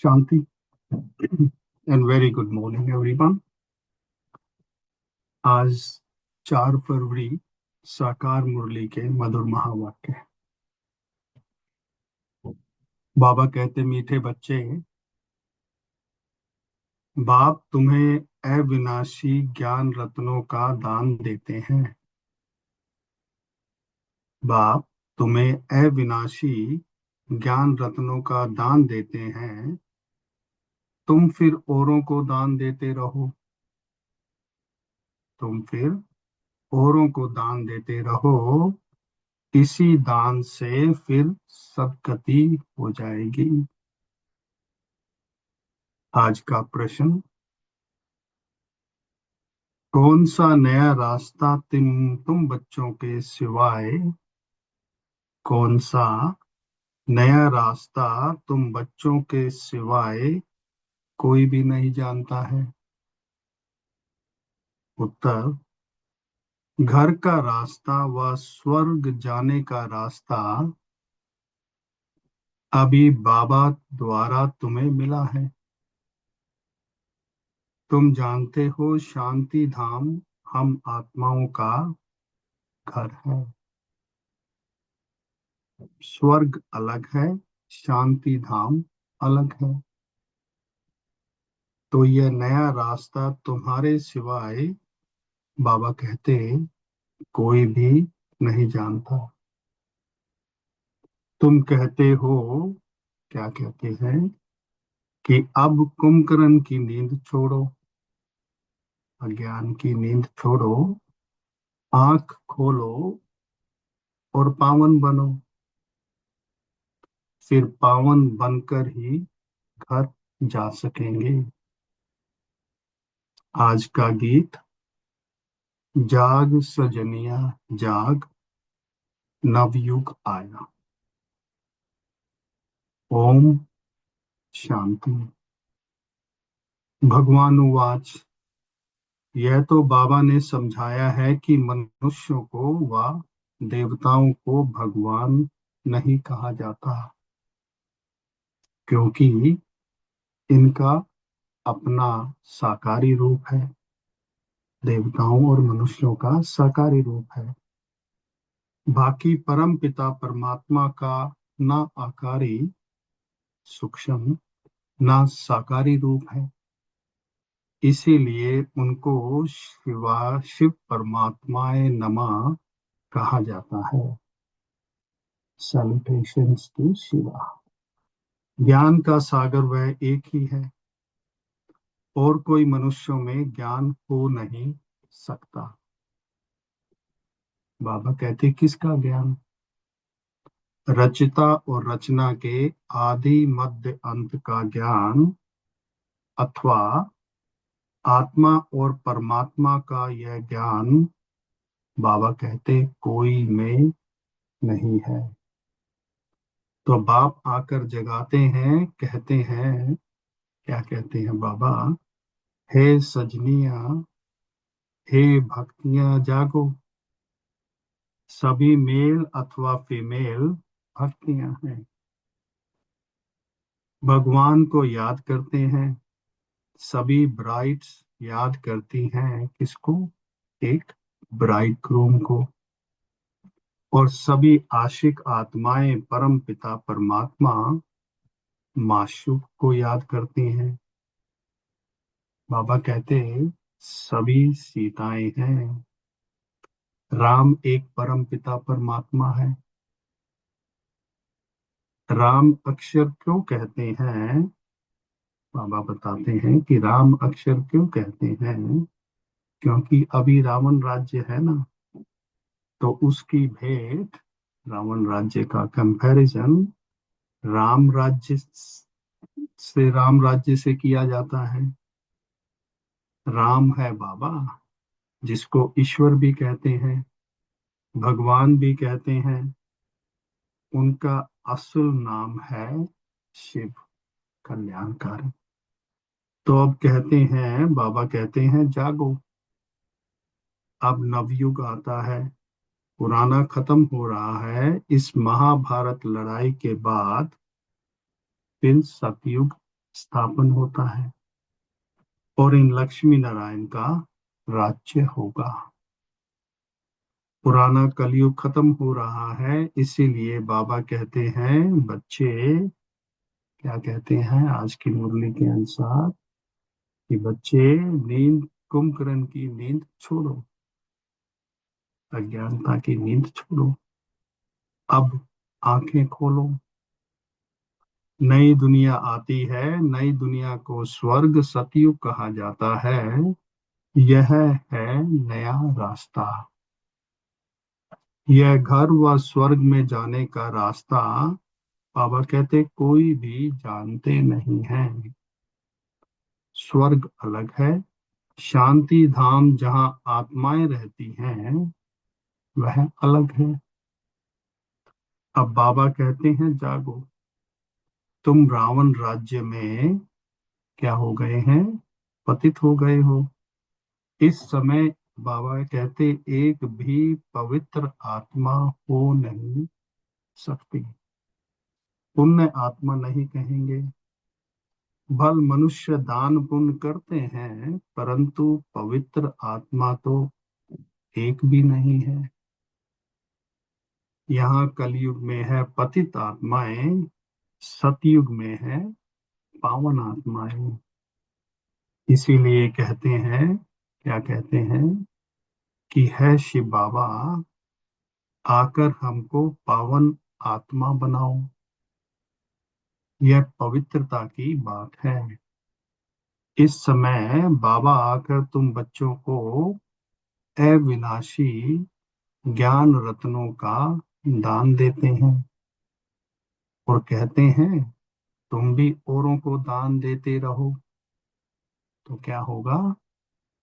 Shanti and very good morning everyone. आज 4 फरवरी साकार मुरली के मधुर महावाक्य। बाबा कहते, मीठे बच्चे, बाप तुम्हें अविनाशी ज्ञान रत्नों का दान देते हैं। बाप तुम्हें अविनाशी ज्ञान रत्नों का दान देते हैं, तुम फिर औरों को दान देते रहो। तुम फिर औरों को दान देते रहो, इसी दान से फिर सदगति हो जाएगी। आज का प्रश्न, कौन सा नया रास्ता तुम बच्चों के सिवाय कौन सा नया रास्ता तुम बच्चों के सिवाय कोई भी नहीं जानता है? उत्तर, घर का रास्ता व स्वर्ग जाने का रास्ता अभी बाबा द्वारा तुम्हें मिला है। तुम जानते हो, शांति धाम हम आत्माओं का घर है। स्वर्ग अलग है, शांति धाम अलग है। तो यह नया रास्ता तुम्हारे सिवाय, बाबा कहते, कोई भी नहीं जानता। तुम कहते हो, क्या कहते हैं, कि अब कुंभकर्ण की नींद छोड़ो, अज्ञान की नींद छोड़ो, आंख खोलो और पावन बनो। फिर पावन बनकर ही घर जा सकेंगे। आज का गीत, जाग सजनिया जाग, नवयुग आया। ओम शांति। भगवान उवाच, यह तो बाबा ने समझाया है कि मनुष्यों को व देवताओं को भगवान नहीं कहा जाता, क्योंकि इनका अपना साकारी रूप है। देवताओं और मनुष्यों का साकारी रूप है। बाकी परम पिता परमात्मा का ना आकारी सूक्ष्म ना साकारी रूप है, इसीलिए उनको शिव परमात्माए नमः कहा जाता है। Salutations to Shiva. ज्ञान का सागर वह एक ही है, और कोई मनुष्यों में ज्ञान हो नहीं सकता। बाबा कहते, किसका ज्ञान? रचिता और रचना के आदि मध्य अंत का ज्ञान, अथवा आत्मा और परमात्मा का यह ज्ञान, बाबा कहते, कोई में नहीं है। तो बाप आकर जगाते हैं, कहते हैं, क्या कहते हैं बाबा, हे सजनिया, हे भक्तियां जागो। सभी मेल अथवा फीमेल भक्तियां हैं, भगवान को याद करते हैं। सभी ब्राइड्स याद करती हैं किसको? एक ब्राइड ग्रूम को। और सभी आशिक आत्माएं परम पिता परमात्मा माशूक को याद करती हैं। बाबा कहते, सभी सीताएं हैं। राम एक परम पिता परमात्मा है। राम अक्षर क्यों कहते हैं? बाबा बताते हैं कि राम अक्षर क्यों कहते हैं, क्योंकि अभी रावण राज्य है ना, तो उसकी भेंट, रावण राज्य का कंपैरिजन राम राज्य से किया जाता है। राम है बाबा, जिसको ईश्वर भी कहते हैं, भगवान भी कहते हैं। उनका असल नाम है शिव, कल्याणकारी। तो अब कहते हैं, बाबा कहते हैं, जागो, अब नवयुग आता है। पुराना खत्म हो रहा है। इस महाभारत लड़ाई के बाद फिर सतयुग स्थापन होता है और इन लक्ष्मी नारायण का राज्य होगा। पुराना कलयुग खत्म हो रहा है, इसीलिए बाबा कहते हैं बच्चे, क्या कहते हैं आज की मुरली के अनुसार, कि बच्चे नींद, कुंभकर्ण की नींद छोड़ो, अज्ञानता की नींद छोड़ो, अब आंखें खोलो। नई दुनिया आती है, नई दुनिया को स्वर्ग सतयुग कहा जाता है। यह है नया रास्ता। यह घर व स्वर्ग में जाने का रास्ता बाबा कहते कोई भी जानते नहीं है। स्वर्ग अलग है, शांति धाम जहाँ आत्माएं रहती हैं वह अलग है। अब बाबा कहते हैं जागो, तुम रावण राज्य में क्या हो गए हैं, पतित हो गए हो। इस समय बाबा कहते एक भी पवित्र आत्मा हो नहीं सकती। पुण्य आत्मा नहीं कहेंगे। भल मनुष्य दान पुण्य करते हैं, परंतु पवित्र आत्मा तो एक भी नहीं है। यहाँ कलयुग में है पतित आत्माएं, सतयुग में है पावन आत्माएं। इसीलिए कहते हैं, क्या कहते हैं, कि है शिव बाबा आकर हमको पावन आत्मा बनाओ। यह पवित्रता की बात है। इस समय बाबा आकर तुम बच्चों को अविनाशी ज्ञान रत्नों का दान देते हैं और कहते हैं तुम भी औरों को दान देते रहो, तो क्या होगा,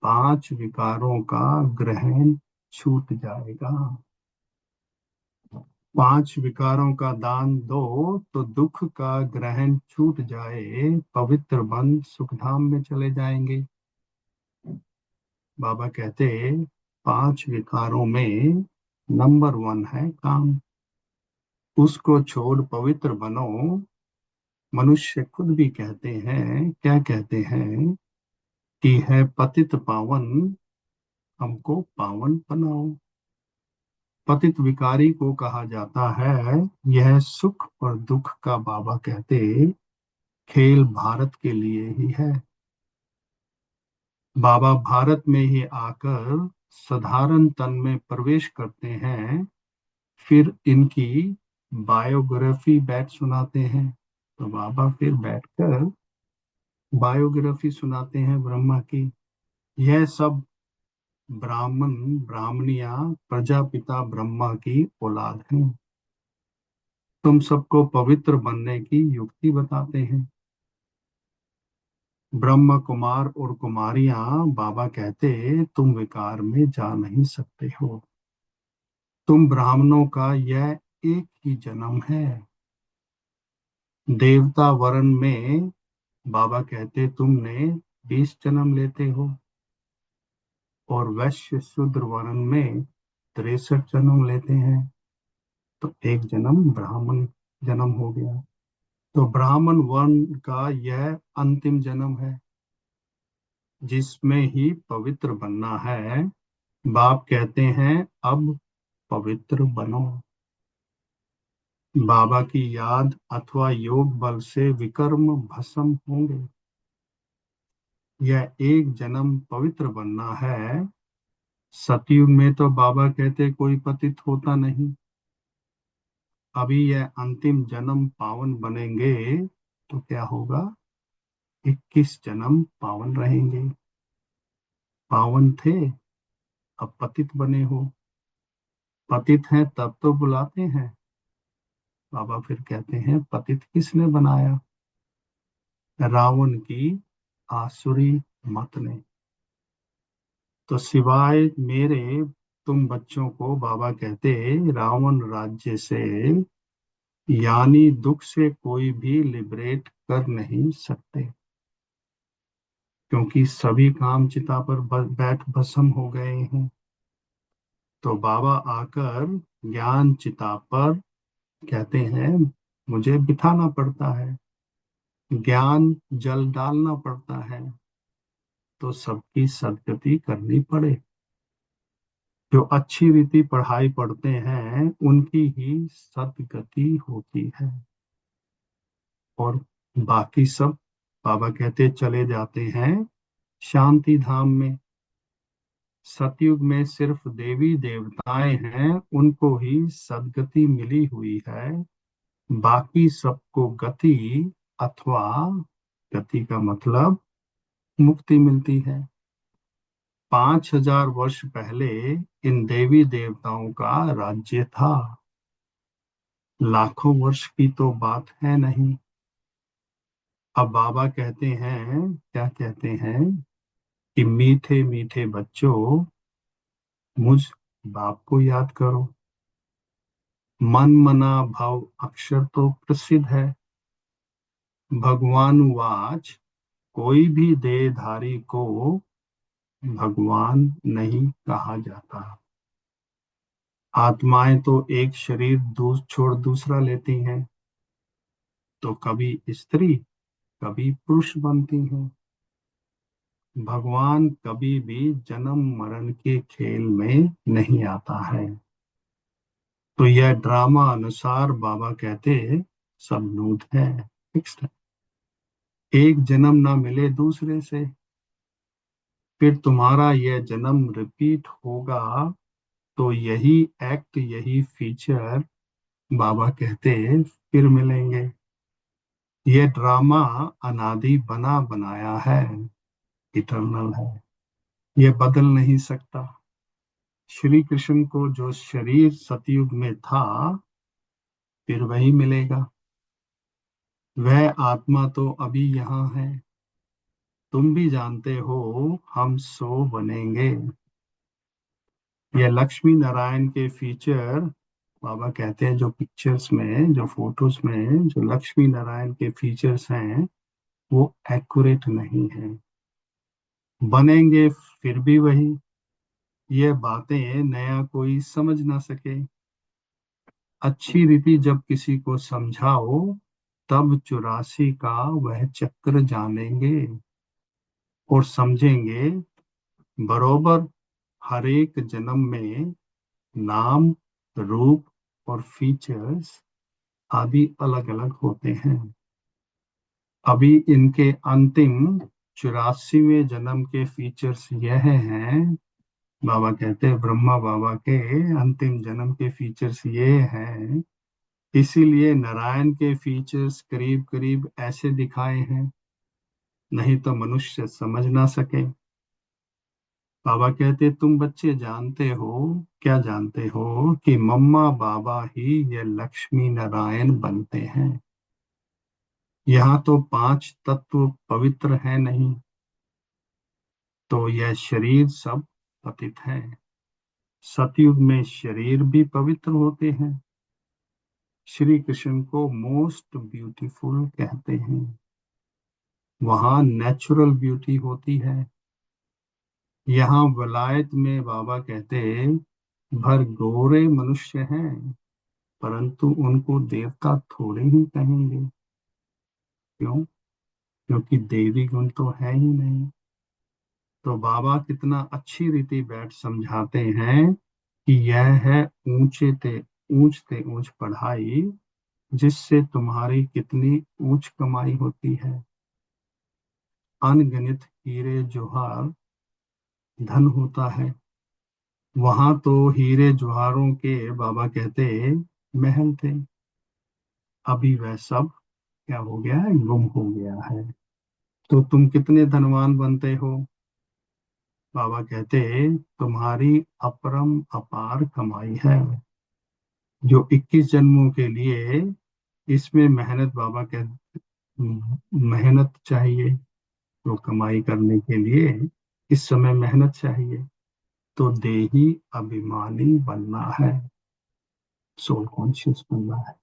5 विकारों का ग्रहण छूट जाएगा। 5 विकारों का दान दो तो दुख का ग्रहण छूट जाए, पवित्र बन सुखधाम में चले जाएंगे। बाबा कहते 5 विकारों में नंबर 1 है काम। उसको छोड़ पवित्र बनो। मनुष्य खुद भी कहते हैं, क्या कहते हैं, कि है पतित पावन, हमको पावन बनाओ। पतित विकारी को कहा जाता है। यह सुख और दुख का बाबा कहते खेल भारत के लिए ही है। बाबा भारत में ही आकर साधारण तन में प्रवेश करते हैं, फिर इनकी बायोग्राफी बैठ सुनाते हैं। तो बाबा फिर बैठकर बायोग्राफी सुनाते हैं ब्रह्मा की। यह सब ब्राह्मण ब्राह्मणिया प्रजापिता ब्रह्मा की औलाद हैं। तुम सबको पवित्र बनने की युक्ति बताते हैं। ब्रह्म कुमार और कुमारियां बाबा कहते तुम विकार में जा नहीं सकते हो। तुम ब्राह्मणों का यह एक ही जन्म है। देवता वर्ण में बाबा कहते तुमने 20 जन्म लेते हो और वैश्य शूद्र वर्ण में 63 जन्म लेते हैं, तो एक जन्म ब्राह्मण जन्म हो गया। तो ब्राह्मण वर्ण का यह अंतिम जन्म है जिसमें ही पवित्र बनना है। बाप कहते हैं अब पवित्र बनो। बाबा की याद अथवा योग बल से विकर्म भस्म होंगे। यह एक जन्म पवित्र बनना है। सतयुग में तो बाबा कहते कोई पतित होता नहीं। अभी यह अंतिम जन्म पावन बनेंगे तो क्या होगा, 21 जन्म पावन रहेंगे। पावन थे, अब पतित बने हो। पतित हैं तब तो बुलाते हैं। बाबा फिर कहते हैं पतित किसने बनाया, रावण की आसुरी मत ने। तो सिवाय मेरे तुम बच्चों को बाबा कहते रावण राज्य से यानी दुख से कोई भी लिबरेट कर नहीं सकते, क्योंकि सभी काम चिता पर बैठ भस्म हो गए हैं। तो बाबा आकर ज्ञान चिता पर कहते हैं मुझे बिठाना पड़ता है। ज्ञान जल डालना पड़ता है, तो सबकी सदगति करनी पड़े। जो अच्छी रीति पढ़ाई पढ़ते हैं उनकी ही सदगति होती है, और बाकी सब बाबा कहते चले जाते हैं शांति धाम में। सतयुग में सिर्फ देवी देवताएं हैं, उनको ही सदगति मिली हुई है। बाकी सबको गति अथवा गति का मतलब मुक्ति मिलती है। 5000 वर्ष पहले इन देवी देवताओं का राज्य था। लाखों वर्ष की तो बात है नहीं। अब बाबा कहते हैं, क्या कहते हैं कि मीठे मीठे बच्चों, मुझ बाप को याद करो। मन मना भव अक्षर तो प्रसिद्ध है। भगवान वाच, कोई भी देहधारी को भगवान नहीं कहा जाता। आत्माएं तो एक शरीर छोड़ दूसरा लेती हैं, तो कभी स्त्री कभी पुरुष बनती हैं। भगवान कभी भी जन्म मरण के खेल में नहीं आता है। तो यह ड्रामा अनुसार बाबा कहते सब नूत है, फिक्स्ड है। एक जन्म ना मिले दूसरे से, फिर तुम्हारा यह जन्म रिपीट होगा। तो यही एक्ट, यही फीचर बाबा कहते फिर मिलेंगे। ये ड्रामा अनादि बना बनाया है, इटरनल है, ये बदल नहीं सकता। श्री कृष्ण को जो शरीर सतयुग में था फिर वही मिलेगा। वह आत्मा तो अभी यहाँ है। तुम भी जानते हो हम सो बनेंगे। ये लक्ष्मी नारायण के फीचर बाबा कहते हैं, जो पिक्चर्स में, जो फोटोज में जो लक्ष्मी नारायण के फीचर्स हैं वो एक्यूरेट नहीं है। बनेंगे फिर भी वही। ये बातें नया कोई समझ ना सके। अच्छी रीति जब किसी को समझाओ तब 84 का वह चक्र जानेंगे और समझेंगे। बरोबर हर एक जन्म में नाम, रूप और फीचर्स आदि अलग अलग होते हैं। अभी इनके अंतिम 84वें जन्म के फीचर्स यह हैं। बाबा कहते हैं ब्रह्मा बाबा के अंतिम जन्म के फीचर्स ये हैं। इसीलिए नारायण के फीचर्स करीब करीब ऐसे दिखाए हैं, नहीं तो मनुष्य समझ ना सके। बाबा कहते तुम बच्चे जानते हो, क्या जानते हो कि मम्मा बाबा ही ये लक्ष्मी नारायण बनते हैं। यहाँ तो 5 तत्व पवित्र है नहीं, तो यह शरीर सब पतित है। सतयुग में शरीर भी पवित्र होते हैं। श्री कृष्ण को मोस्ट ब्यूटीफुल कहते हैं। वहाँ नेचुरल ब्यूटी होती है। यहाँ वलायत में बाबा कहते भर गोरे मनुष्य हैं, परंतु उनको देवता थोड़े ही कहेंगे। क्यों? क्योंकि देवी गुण तो है ही नहीं। तो बाबा कितना अच्छी रीति बैठ समझाते हैं कि यह है ऊंच पढ़ाई, जिससे तुम्हारी कितनी ऊंच कमाई होती है। अनगिनत हीरे जोहर धन होता है। वहां तो हीरे जोहारों के बाबा कहते महल थे। अभी वह सब क्या हो गया है? गुम हो गया है। तो तुम कितने धनवान बनते हो? बाबा कहते तुम्हारी अपरम अपार कमाई है, जो 21 जन्मों के लिए। इसमें मेहनत, बाबा कहते मेहनत चाहिए। तो कमाई करने के लिए इस समय मेहनत चाहिए। तो देही अभिमानी बनना है, सोल कॉन्शियस बनना है।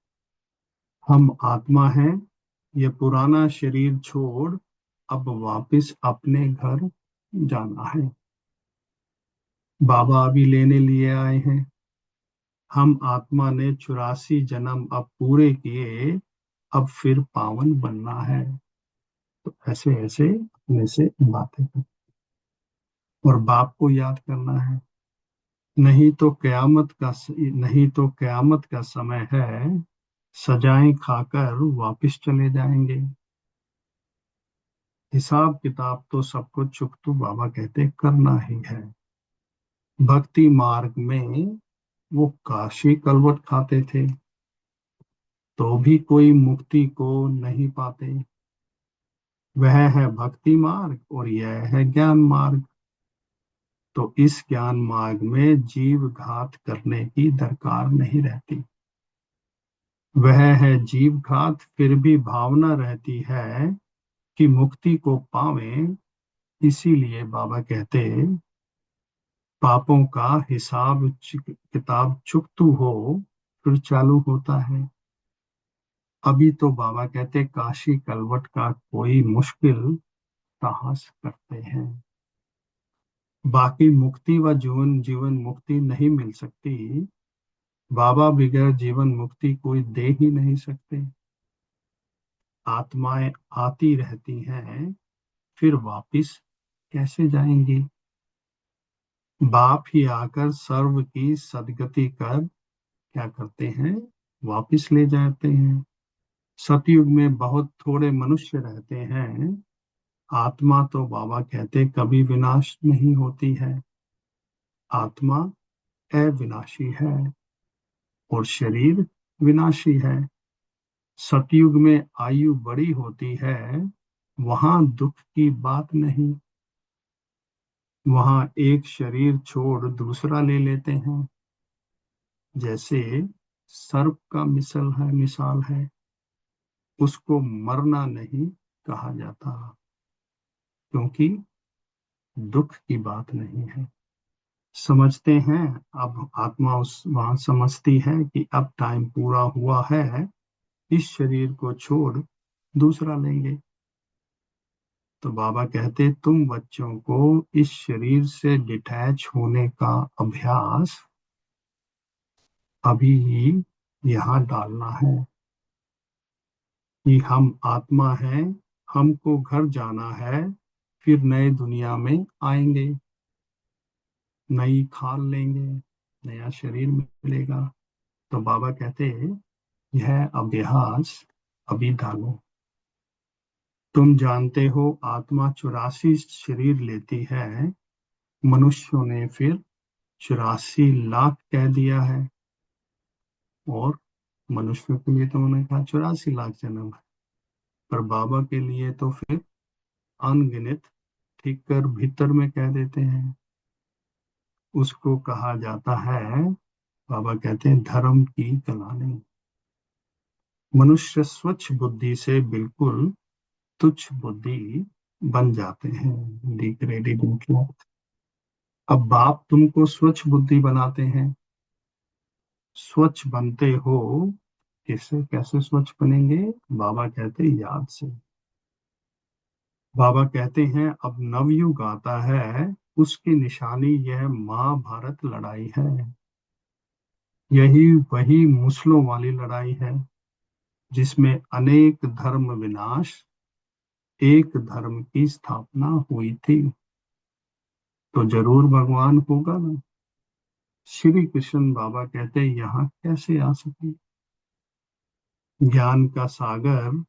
हम आत्मा हैं। ये पुराना शरीर छोड़ अब वापस अपने घर जाना है। बाबा अभी लेने लिए आए हैं। हम आत्मा ने 84 जन्म अब पूरे किए, अब फिर पावन बनना है। तो ऐसे ऐसे अपने से बातें कर, और बाप को याद करना है। नहीं तो कयामत का समय है, सजाएं खाकर वापिस चले जाएंगे। हिसाब किताब तो सबको चुकतू बाबा कहते करना ही है। भक्ति मार्ग में वो काशी कलवट खाते थे, तो भी कोई मुक्ति को नहीं पाते। वह है भक्ति मार्ग और यह है ज्ञान मार्ग। तो इस ज्ञान मार्ग में जीव घात करने की दरकार नहीं रहती। वह है जीव घात, फिर भी भावना रहती है कि मुक्ति को पावें। इसीलिए बाबा कहते पापों का हिसाब किताब चुकतू हो, फिर चालू होता है। अभी तो बाबा कहते काशी कलवट का कोई मुश्किल साहस करते हैं। बाकी मुक्ति व जीवन जीवन मुक्ति नहीं मिल सकती। बाबा बगैर जीवन मुक्ति कोई दे ही नहीं सकते। आत्माएं आती रहती हैं, फिर वापिस कैसे जाएंगी। बाप ही आकर सर्व की सदगति कर क्या करते हैं, वापिस ले जाते हैं। सतयुग में बहुत थोड़े मनुष्य रहते हैं। आत्मा तो बाबा कहते कभी विनाश नहीं होती है। आत्मा अविनाशी है और शरीर विनाशी है। सतयुग में आयु बड़ी होती है, वहां दुख की बात नहीं। वहां एक शरीर छोड़ दूसरा ले लेते हैं। जैसे सर्प का मिसाल है, उसको मरना नहीं कहा जाता, क्योंकि दुख की बात नहीं है। समझते हैं। अब आत्मा उस वहां समझती है कि अब टाइम पूरा हुआ है, इस शरीर को छोड़ दूसरा लेंगे। तो बाबा कहते तुम बच्चों को इस शरीर से डिटैच होने का अभ्यास अभी ही यहाँ डालना है, कि हम आत्मा हैं, हमको घर जाना है, फिर नए दुनिया में आएंगे, नई खाल लेंगे, नया शरीर मिलेगा। तो बाबा कहते यह अभ्यास अभी डालो। तुम जानते हो आत्मा 84 शरीर लेती है। मनुष्यों ने फिर 84 लाख कह दिया है, और मनुष्यों के लिए तो उन्होंने कहा 84 लाख जन्म है, पर बाबा के लिए तो फिर अनगिनत ठीक कर भीतर में कह देते हैं। उसको कहा जाता है, बाबा कहते हैं धर्म की कलानी। मनुष्य स्वच्छ बुद्धि से बिल्कुल तुच्छ बुद्धि बन जाते हैं, डिग्रेडेड इंटेलेक्ट। अब बाप तुमको स्वच्छ बुद्धि बनाते हैं। स्वच्छ बनते हो किससे, कैसे स्वच्छ बनेंगे? बाबा कहते याद से। बाबा कहते हैं अब नवयुग आता है, उसकी निशानी यह महाभारत लड़ाई है। यही वही मुस्लों वाली लड़ाई है, जिसमें अनेक धर्म विनाश, एक धर्म की स्थापना हुई थी। तो जरूर भगवान होगा ना। श्री कृष्ण बाबा कहते यहाँ कैसे आ सके। ज्ञान का सागर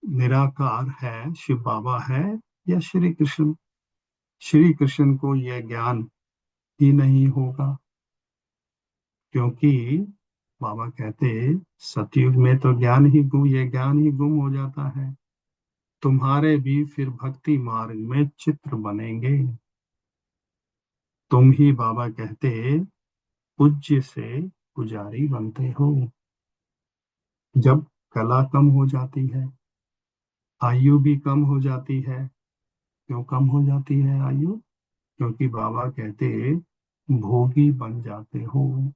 निराकार है, शिव बाबा है या श्री कृष्ण। श्री कृष्ण को यह ज्ञान ही नहीं होगा, क्योंकि बाबा कहते सतयुग में तो ये ज्ञान ही गुम हो जाता है। तुम्हारे भी फिर भक्ति मार्ग में चित्र बनेंगे। तुम ही बाबा कहते पूज्य से पुजारी बनते हो। जब कला कम हो जाती है, आयु भी कम हो जाती है। क्यों कम हो जाती है आयु? क्योंकि बाबा कहते भोगी बन जाते हो।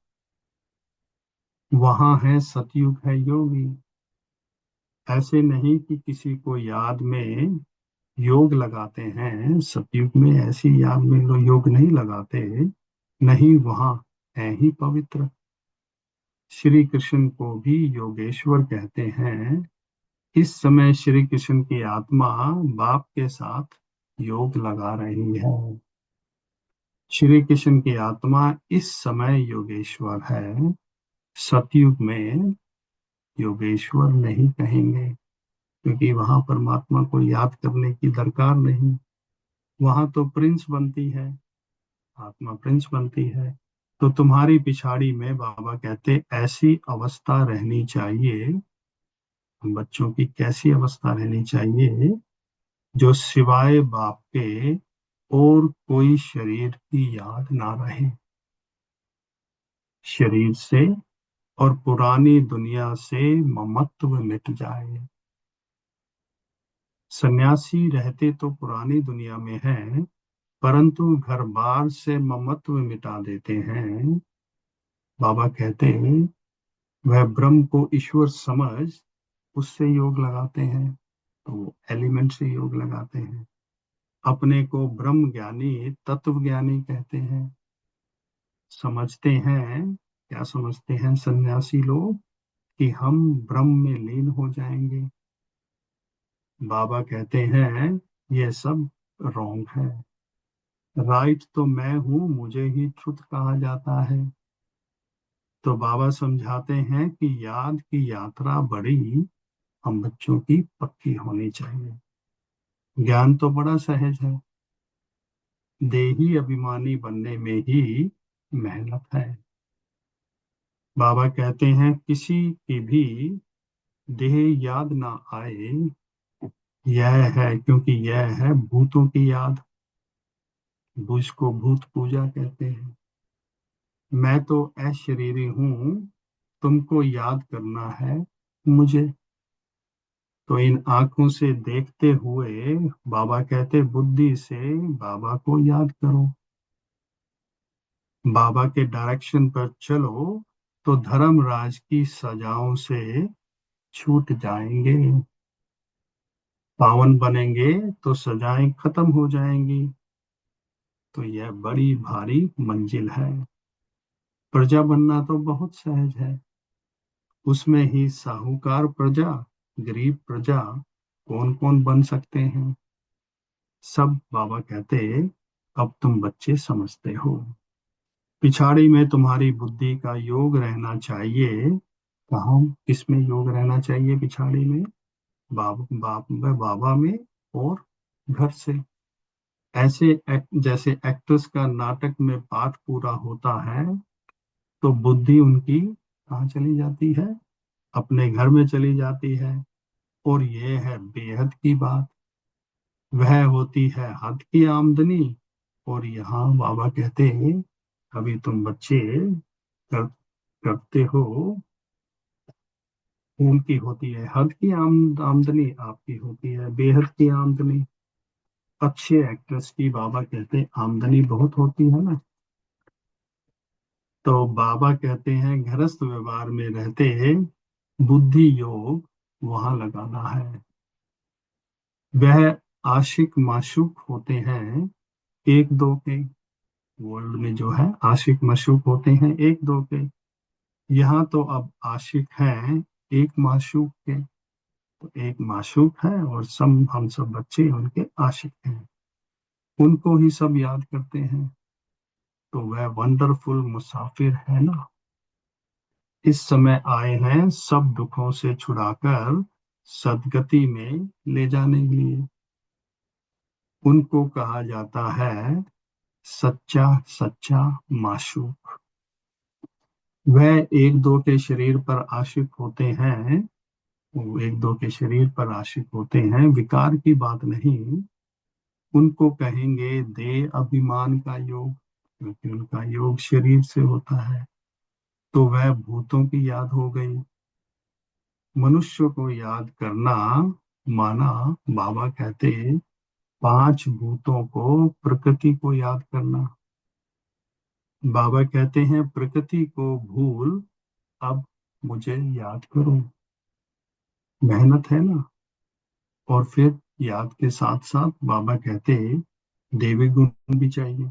वहां है सतयुग है योगी। ऐसे नहीं कि किसी को याद में योग लगाते हैं, सतयुग में ऐसी याद में लोग योग नहीं लगाते। नहीं, वहां है ही पवित्र। श्री कृष्ण को भी योगेश्वर कहते हैं, इस समय श्री कृष्ण की आत्मा बाप के साथ योग लगा रही है। श्री कृष्ण की आत्मा इस समय योगेश्वर है। सतयुग में योगेश्वर नहीं कहेंगे, क्योंकि वहां परमात्मा को याद करने की दरकार नहीं। वहां तो प्रिंस बनती है, आत्मा प्रिंस बनती है। तो तुम्हारी पिछाड़ी में बाबा कहते ऐसी अवस्था रहनी चाहिए। बच्चों की कैसी अवस्था रहनी चाहिए? जो सिवाय बाप के और कोई शरीर की याद ना रहे। शरीर से और पुरानी दुनिया से ममत्व मिट जाए। सन्यासी रहते तो पुरानी दुनिया में हैं, परंतु घर बार से ममत्व मिटा देते हैं। बाबा कहते हैं वह ब्रह्म को ईश्वर समझ उससे योग लगाते हैं, तो एलिमेंट से योग लगाते हैं। अपने को ब्रह्म ज्ञानी तत्व ज्ञानी कहते हैं। समझते हैं, क्या समझते हैं सन्यासी लोग? कि हम ब्रह्म में लीन हो जाएंगे। बाबा कहते हैं ये सब रॉन्ग है। राइट तो मैं हूं, मुझे ही ट्रुथ कहा जाता है। तो बाबा समझाते हैं कि याद की यात्रा बड़ी हम बच्चों की पक्की होनी चाहिए। ज्ञान तो बड़ा सहज है, देही अभिमानी बनने में ही मेहनत है। बाबा कहते हैं किसी की भी देह याद ना आए, यह है क्योंकि यह है भूतों की याद। भूज को भूत पूजा कहते हैं। मैं तो अशरीरी हूं, तुमको याद करना है मुझे। तो इन आंखों से देखते हुए बाबा कहते बुद्धि से बाबा को याद करो। बाबा के डायरेक्शन पर चलो तो धर्मराज की सजाओं से छूट जाएंगे। पावन बनेंगे तो सजाएं खत्म हो जाएंगी। तो यह बड़ी भारी मंजिल है। प्रजा बनना तो बहुत सहज है, उसमें ही साहूकार प्रजा, गरीब प्रजा कौन कौन बन सकते हैं? सब बाबा कहते अब तुम बच्चे समझते हो। पिछाड़ी में तुम्हारी बुद्धि का योग रहना चाहिए। कहाँ किसमें योग रहना चाहिए पिछाड़ी में? बाप में, बाबा में और घर से। जैसे एक्टर्स का नाटक में पाठ पूरा होता है, तो बुद्धि उनकी कहाँ चली जाती है? अपने घर में चली जाती है। और ये है बेहद की बात, वह होती है हद की आमदनी। और यहाँ बाबा कहते हैं अभी तुम बच्चे कर, करते हो, उनकी होती है हद की आमदनी, आपकी होती है बेहद की आमदनी। अच्छे एक्ट्रेस की बाबा कहते हैं आमदनी बहुत होती है ना। तो बाबा कहते हैं गृहस्थ व्यवहार में रहते बुद्धि योग वहां लगाना है। वह आशिक माशूक होते हैं एक दो के। वर्ल्ड में जो है आशिक माशूक होते हैं एक दो के। यहाँ तो अब आशिक हैं एक माशूक के। तो एक माशूक है और सब हम सब बच्चे उनके आशिक हैं, उनको ही सब याद करते हैं। तो वह वंडरफुल मुसाफिर है ना। इस समय आए हैं सब दुखों से छुड़ाकर सदगति में ले जाने के लिए। उनको कहा जाता है सच्चा सच्चा माशूक। वह एक दो के शरीर पर आशिक होते हैं, वो एक दो के शरीर पर आशिक होते हैं, विकार की बात नहीं। उनको कहेंगे दे अभिमान का योग, क्योंकि उनका योग शरीर से होता है। तो वह भूतों की याद हो गई। मनुष्य को याद करना माना, बाबा कहते पांच भूतों को प्रकृति को याद करना। बाबा कहते हैं प्रकृति को भूल अब मुझे याद करो। मेहनत है ना। और फिर याद के साथ साथ बाबा कहते देवी गुण भी चाहिए।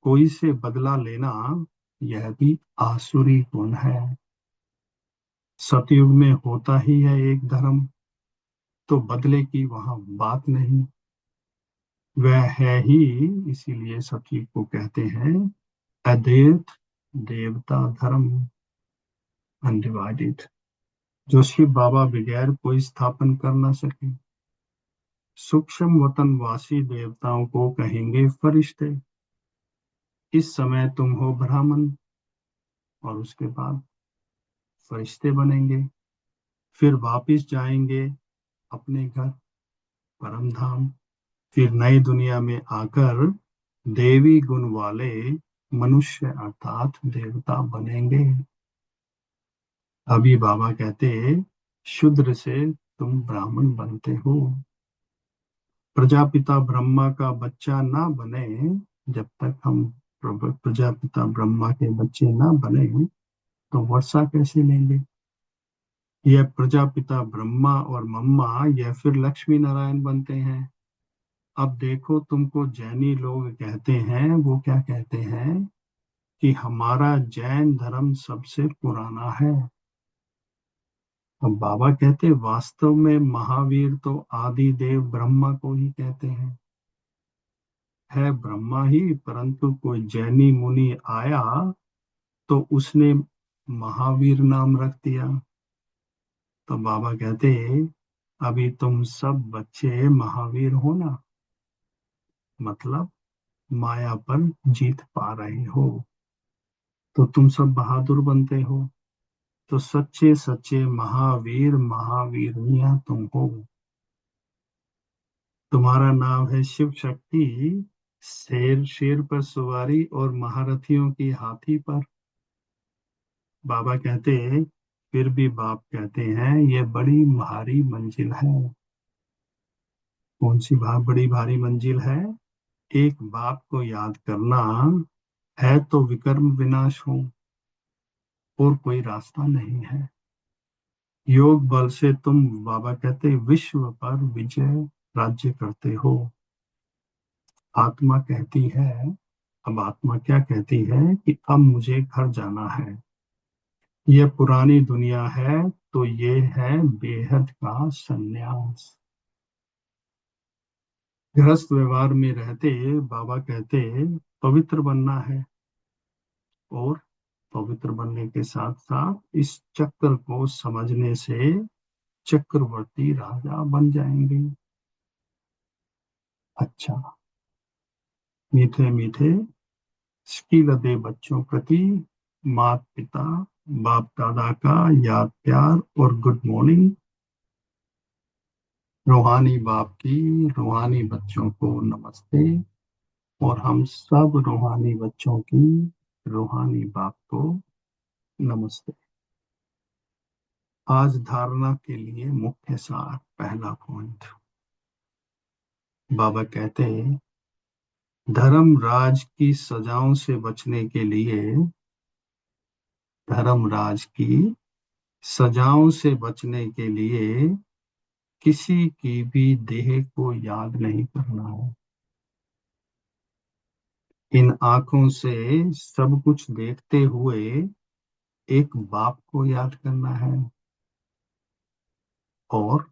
कोई से बदला लेना यह भी आसुरी गुण है। सतयुग में होता ही है एक धर्म, तो बदले की वहां बात नहीं। वह है ही, इसीलिए सखी को कहते हैं अद्वैत देवता धर्म, अनडिवाइडेड, जो शिव बाबा बगैर कोई स्थापन कर ना सके। सूक्ष्म वतनवासी देवताओं को कहेंगे फरिश्ते। इस समय तुम हो ब्राह्मण, और उसके बाद फरिश्ते बनेंगे, फिर वापिस जाएंगे अपने घर परम धाम, फिर नई दुनिया में आकर देवी गुण वाले मनुष्य अर्थात देवता बनेंगे। अभी बाबा कहते शूद्र से तुम ब्राह्मण बनते हो। प्रजापिता ब्रह्मा का बच्चा ना बने, जब तक हम प्रजापिता ब्रह्मा के बच्चे ना बने तो वर्षा कैसे लेंगे। यह प्रजापिता ब्रह्मा और मम्मा या फिर लक्ष्मी नारायण बनते हैं। अब देखो तुमको जैनी लोग कहते हैं, वो क्या कहते हैं कि हमारा जैन धर्म सबसे पुराना है। अब बाबा कहते वास्तव में महावीर तो आदि देव ब्रह्मा को ही कहते हैं। है ब्रह्मा ही, परंतु कोई जैनी मुनि आया तो उसने महावीर नाम रख दिया। तो बाबा कहते अभी तुम सब बच्चे महावीर हो ना, मतलब माया पर जीत पा रहे हो, तो तुम सब बहादुर बनते हो। तो सच्चे सच्चे महावीर महावीरियां तुम हो। तुम्हारा नाम है शिव शक्ति, शेर शेर पर सवारी और महारथियों की हाथी पर। बाबा कहते फिर भी बाप कहते हैं ये बड़ी भारी मंजिल है। कौन सी बड़ी भारी मंजिल है। एक बाप को याद करना है तो विकर्म विनाश हो, और कोई रास्ता नहीं है। योग बल से तुम बाबा कहते विश्व पर विजय राज्य करते हो। आत्मा कहती है, अब आत्मा क्या कहती है कि अब मुझे घर जाना है। ये पुरानी दुनिया है तो ये है बेहद का संन्यास। गृहस्थ व्यवहार में रहते बाबा कहते पवित्र बनना है, और पवित्र बनने के साथ साथ इस चक्र को समझने से चक्रवर्ती राजा बन जाएंगे। अच्छा, मीठे मीठे शीलदे बच्चों प्रति माता पिता बाप दादा का याद प्यार और गुड मॉर्निंग। रूहानी बाप की रूहानी बच्चों को नमस्ते, और हम सब रूहानी बच्चों की रूहानी बाप को नमस्ते। आज धारणा के लिए मुख्य सार, पहला पॉइंट। बाबा कहते हैं धर्मराज की सजाओं से बचने के लिए, धर्मराज की सजाओं से बचने के लिए किसी की भी देह को याद नहीं करना है। इन आंखों से सब कुछ देखते हुए एक बाप को याद करना है, और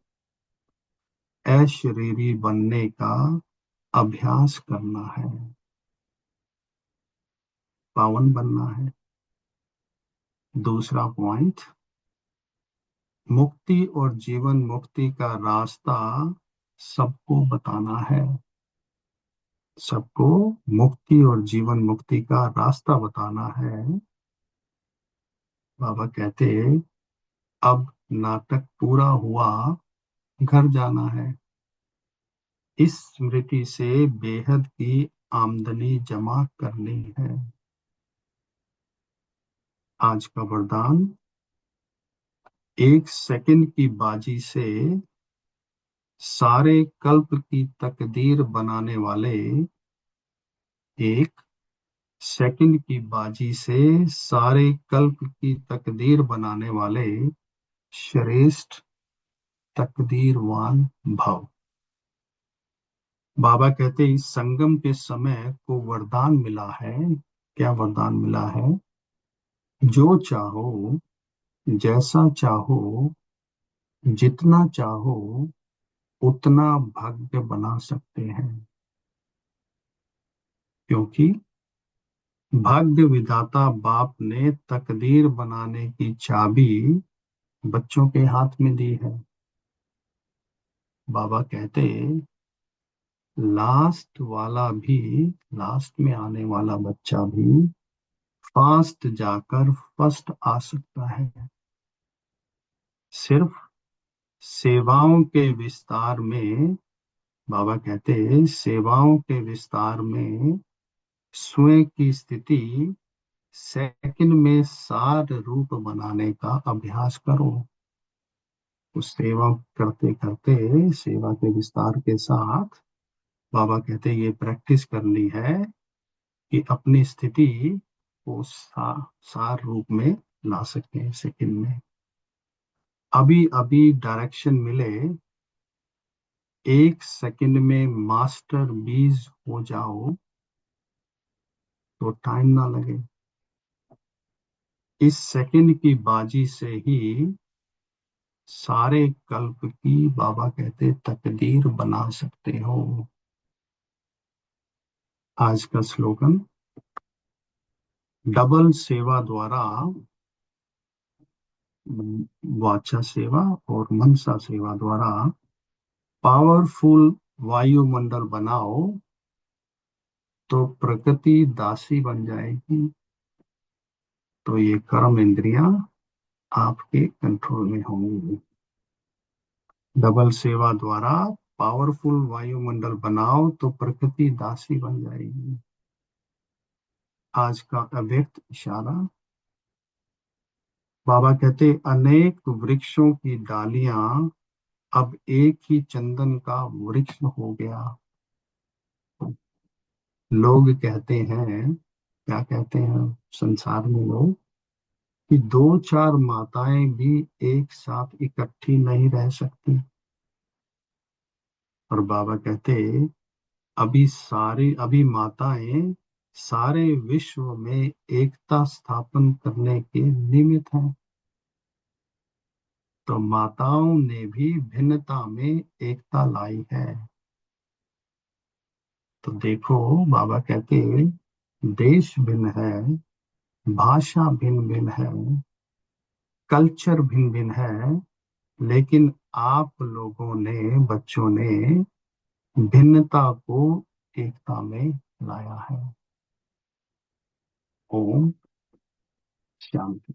अशरीरी बनने का अभ्यास करना है, पावन बनना है। दूसरा पॉइंट, मुक्ति और जीवन मुक्ति का रास्ता सबको बताना है। सबको मुक्ति और जीवन मुक्ति का रास्ता बताना है। बाबा कहते अब नाटक पूरा हुआ, घर जाना है। इस स्मृति से बेहद की आमदनी जमा करनी है। आज का वरदान, एक सेकंड की बाजी से सारे कल्प की तकदीर बनाने वाले, एक सेकंड की बाजी से सारे कल्प की तकदीर बनाने वाले श्रेष्ठ तकदीरवान भव। बाबा कहते इस संगम के समय को वरदान मिला है। क्या वरदान मिला है। जो चाहो, जैसा चाहो, जितना चाहो, उतना भाग्य बना सकते हैं, क्योंकि भाग्य विधाता बाप ने तकदीर बनाने की चाबी बच्चों के हाथ में दी है। बाबा कहते लास्ट वाला भी, लास्ट में आने वाला बच्चा भी फास्ट जाकर फर्स्ट आ सकता है। सिर्फ सेवाओं के विस्तार में, बाबा कहते हैं सेवाओं के विस्तार में स्वयं की स्थिति सेकंड में सार रूप बनाने का अभ्यास करो। उस सेवा करते करते, सेवा के विस्तार के साथ बाबा कहते हैं ये प्रैक्टिस करनी है कि अपनी स्थिति को सार रूप में ला सकें सेकंड में। अभी अभी डायरेक्शन मिले, एक सेकंड में मास्टर बीज हो जाओ तो टाइम ना लगे। इस सेकंड की बाजी से ही सारे कल्प की, बाबा कहते तकदीर बना सकते हो। आज का स्लोगन, डबल सेवा द्वारा, वाचा सेवा और मनसा सेवा द्वारा पावरफुल वायुमंडल बनाओ तो प्रकृति दासी बन जाएगी। तो ये कर्म इंद्रियां आपके कंट्रोल में होंगी। डबल सेवा द्वारा पावरफुल वायुमंडल बनाओ तो प्रकृति दासी बन जाएगी। आज का अव्यक्त इशारा, बाबा कहते अनेक वृक्षों की डालियां अब एक ही चंदन का वृक्ष हो गया। लोग कहते हैं, क्या कहते हैं संसार में लोग, कि दो चार माताएं भी एक साथ इकट्ठी नहीं रह सकती। और बाबा कहते अभी माताएं सारे विश्व में एकता स्थापन करने के निमित्त हैं। तो माताओं ने भी भिन्नता में एकता लाई है। तो देखो, बाबा कहते देश भिन्न है, भाषा भिन्न भिन्न है, कल्चर भिन्न भिन्न है, लेकिन आप लोगों ने, बच्चों ने भिन्नता को एकता में लाया है। ओम शांति।